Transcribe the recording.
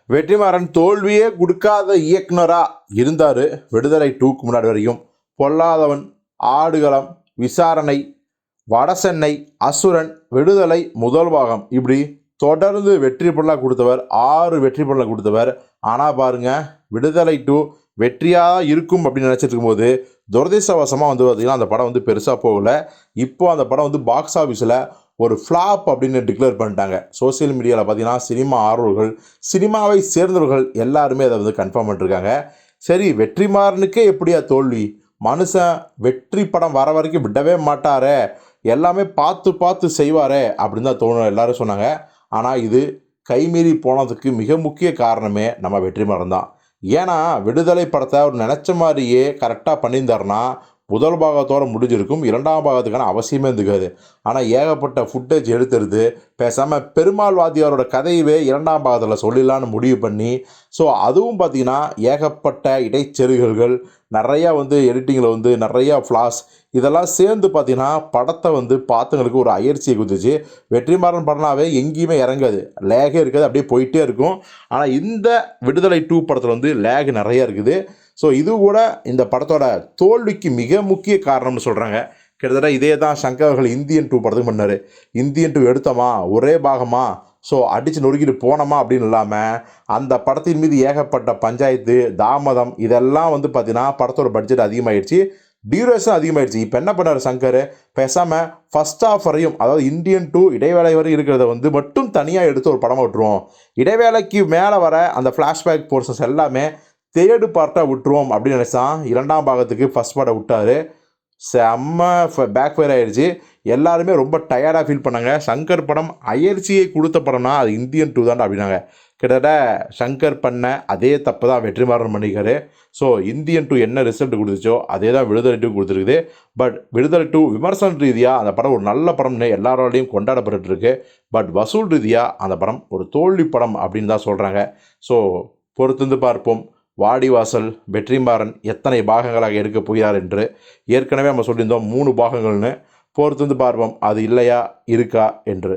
வெற்றிமாறன் தோல்வியே கொடுக்காத இயக்குனரா இருந்தார். விடுதலை 2க்கு முன்னாடி வரையும் பொல்லாதவன், ஆடுகளம், விசாரணை, வடசென்னை, அசுரன், விடுதலை முதல் பாகம் இப்படி தொடர்ந்து வெற்றி படலாக கொடுத்தவர். 6 வெற்றி படலாக கொடுத்தவர். ஆனால் பாருங்க, விடுதலை 2 வெற்றியாக இருக்கும் அப்படின்னு நினச்சிட்டு இருக்கும்போது துரதிர்ஷ்டவசமாக வந்து பார்த்திங்கன்னா அந்த படம் வந்து பெருசாக போகலை. இப்போது அந்த படம் வந்து பாக்ஸ் ஆஃபீஸில் ஒரு ஃப்ளாப் அப்படின்னு டிக்ளேர் பண்ணிட்டாங்க. சோசியல் மீடியாவில் பார்த்தீங்கன்னா சினிமா ஆர்வலர்கள், சினிமாவை சேர்ந்தவர்கள் எல்லாருமே அதை வந்து கன்ஃபார்ம் பண்ணிருக்காங்க. சரி, வெற்றிமாறனுக்கே எப்படியா தோல்வி? மனுஷன் வெற்றி படம் வர வரைக்கும் விடவே மாட்டாரே, எல்லாமே பார்த்து பார்த்து செய்வாரே அப்படின்னு தான் தோணும் எல்லாரும் சொன்னாங்க. ஆனால் இது கைமீறி போனதுக்கு மிக முக்கிய காரணமே நம்ம வெற்றிமாறன் தான். ஏன்னா விடுதலை படத்தை அவர் நினச்ச மாதிரியே கரெக்டாக பண்ணியிருந்தாருன்னா முதல் பாகத்தோடு முடிஞ்சிருக்கும், 2ஆம் பாகத்துக்கான அவசியமே இருந்துக்காது. ஆனால் ஏகப்பட்ட ஃபுட்டேஜ் எடுத்துருது. பேசாமல் பெருமாள் வாத்தியாரோட கதையவே 2ஆம் பாகத்தில் சொல்லிடலான்னு முடிவு பண்ணி, ஸோ அதுவும் பார்த்திங்கன்னா ஏகப்பட்ட இடைச்செருகல்கள், நிறையா வந்து எடிட்டிங்கில் வந்து நிறையா ஃப்ளாஸ், இதெல்லாம் சேர்ந்து பார்த்திங்கன்னா படத்தை வந்து பார்த்தவங்களுக்கு ஒரு அயற்சியை கொடுத்துச்சு. வெற்றிமாறன் படம்னாவே எங்கேயுமே இறங்காது, லேகே இருக்காது, அப்படியே போயிட்டே இருக்கும். ஆனால் இந்த விடுதலை 2 படத்தில் வந்து லேக் நிறையா இருக்குது. ஸோ இது கூட இந்த படத்தோட தோல்விக்கு மிக முக்கிய காரணம்னு சொல்கிறாங்க. கிட்டத்தட்ட இதே தான் சங்கர் அவர்கள் இந்தியன் 2 படத்துக்கு பண்ணார். இந்தியன் 2 எடுத்தோமா, ஒரே பாகமா, ஸோ அடித்து நொறுக்கிட்டு போனோமா அப்படின்னு இல்லாமல் அந்த படத்தின் மீது ஏகப்பட்ட பஞ்சாயத்து, தாமதம், இதெல்லாம் வந்து பார்த்திங்கன்னா படத்தோட பட்ஜெட் அதிகமாகிடுச்சு, டியூரேஷன் அதிகமாகிடுச்சு. இப்போ என்ன பண்ணார் சங்கர், பேசாமல் ஃபஸ்ட் ஆஃப் வரையும், அதாவது இந்தியன் 2 இடைவேளை வரையும் இருக்கிறத வந்து மட்டும் தனியாக எடுத்து ஒரு படமாக விட்டுருவோம், இடைவேளைக்கு மேலே வர அந்த ஃப்ளாஷ்பேக் போர்ஷன்ஸ் எல்லாமே தேர்டு பார்ட்டாக விட்டுருவோம் அப்படின்னு நினச்சான். 2ஆம் பாகத்துக்கு ஃபஸ்ட் பார்ட்டை விட்டார். செம்ம பேக் ஃபயர் ஆகிடுச்சு. எல்லாருமே ரொம்ப டயர்டாக ஃபீல் பண்ணாங்க. சங்கர் படம் அயற்சியை கொடுத்த படம்னா அது இந்தியன் 2 தான்டா அப்படின்னாங்க. கிட்டத்தட்ட சங்கர் பண்ண அதே தப்பு தான் வெற்றிமாறன் பண்ணிக்காரு. ஸோ இந்தியன் 2 என்ன ரிசல்ட் கொடுத்துச்சோ அதே தான் விடுதலை 2 கொடுத்துருக்குது. பட் விடுதலை 2 விமர்சன ரீதியாக அந்த படம் ஒரு நல்ல படம்னு எல்லாரோடையும் கொண்டாடப்பட்டுருக்கு. பட் வசூல் ரீதியாக அந்த படம் ஒரு தோல்வி படம் அப்படின்னு தான் சொல்கிறாங்க. ஸோ பொறுத்திருந்து பார்ப்போம், வாடிவாசல் வெற்றிமாறன் எத்தனை பாகங்களாக எடுக்கப் போகிறார் என்று. ஏற்கனவே நம்ம சொல்லியிருந்தோம் 3 பாகங்கள்னு. பொறுத்திருந்து பார்ப்போம் அது இல்லையா இருக்கா என்று.